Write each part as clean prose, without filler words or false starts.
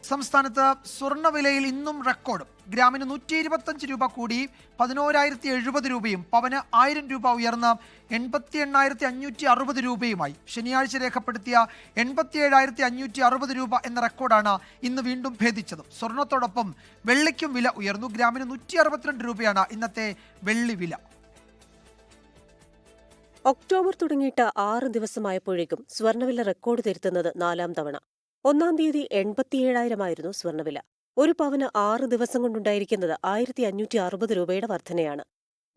സംസ്ഥാനത്ത് സ്വർണ്ണവിലയിൽ ഇന്നും റെക്കോർഡ്. ഗ്രാമിന് 125 രൂപ കൂടി 11,070 രൂപയും പവന് 1000 രൂപ ഉയർന്ന് 88,560 രൂപയുമായി. ശനിയാഴ്ച രേഖപ്പെടുത്തിയ 87,560 രൂപ എന്ന റെക്കോർഡാണ് ഇന്ന് വീണ്ടും ഭേദിച്ചത്. സ്വർണത്തോടൊപ്പം വെള്ളിക്കും വില ഉയർന്നു. ഗ്രാമിന് 162 രൂപയാണ് ഇന്നത്തെ വെള്ളി വില. ഒക്ടോബർ തുടങ്ങിയിട്ട് 6 ദിവസമായപ്പോഴേക്കും സ്വർണ്ണവില റെക്കോർഡ് തിരുത്തുന്നത് 4ാം തവണ. 1-ാം തീയതി 87,000 സ്വർണ്ണവില. ഒരു പവന് 6 ദിവസം കൊണ്ടുണ്ടായിരിക്കുന്നത് 1,560 രൂപയുടെ വർധനയാണ്.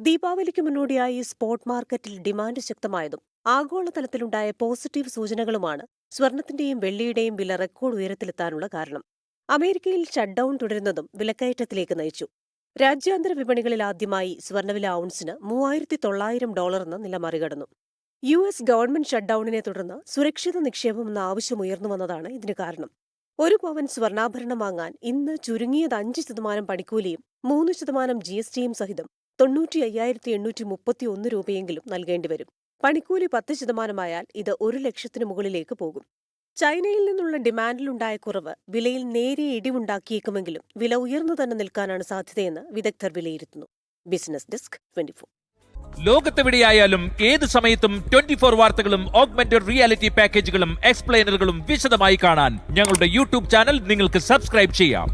ദീപാവലിക്ക് മുന്നോടിയായി സ്പോട്ട് മാർക്കറ്റിൽ ഡിമാൻഡ് ശക്തമായതും ആഗോളതലത്തിലുണ്ടായ പോസിറ്റീവ് സൂചനകളുമാണ് സ്വർണത്തിന്റെയും വെള്ളിയുടെയും വില റെക്കോർഡ് ഉയരത്തിലെത്താനുള്ള കാരണം. അമേരിക്കയിൽ ഷട്ട്ഡൌൺ തുടരുന്നതും വിലക്കയറ്റത്തിലേക്ക് നയിച്ചു. രാജ്യാന്തര വിപണികളിൽ ആദ്യമായി സ്വർണ്ണവില ഔൺസിന് $3,900 എന്ന നില മറികടന്നു. US ഗവൺമെന്റ് ഷട്ട്ഡൌണിനെ തുടർന്ന് സുരക്ഷിത നിക്ഷേപമെന്ന ആവശ്യം ഉയർന്നു വന്നതാണ് ഇതിന് കാരണം. ഒരു പവൻ സ്വർണ്ണാഭരണം വാങ്ങാൻ ഇന്ന് ചുരുങ്ങിയത് 5% പണിക്കൂലിയും 3% GSTയും സഹിതം 95,831 രൂപയെങ്കിലും നൽകേണ്ടിവരും. പണിക്കൂലി 10% ഇത് 1 ലക്ഷത്തിന് മുകളിലേക്ക് പോകും. ചൈനയിൽ നിന്നുള്ള ഡിമാൻഡിലുണ്ടായ കുറവ് വിലയിൽ നേരിയ ഇടിവുണ്ടാക്കിയേക്കുമെങ്കിലും വില ഉയർന്നു തന്നെ നിൽക്കാനാണ് സാധ്യതയെന്ന് വിദഗ്ധർ വിലയിരുത്തുന്നു. Business desk 24. ലോകത്തെവിടെയായാലും ഏത് സമയത്തും 24 വാർത്തകളും ഓഗ്മെന്റഡ് റിയാലിറ്റി പാക്കേജുകളും എക്സ്പ്ലെയിനറുകളും വിശദമായി കാണാൻ ഞങ്ങളുടെ യൂട്യൂബ് ചാനൽ നിങ്ങൾക്ക് സബ്സ്ക്രൈബ് ചെയ്യാം.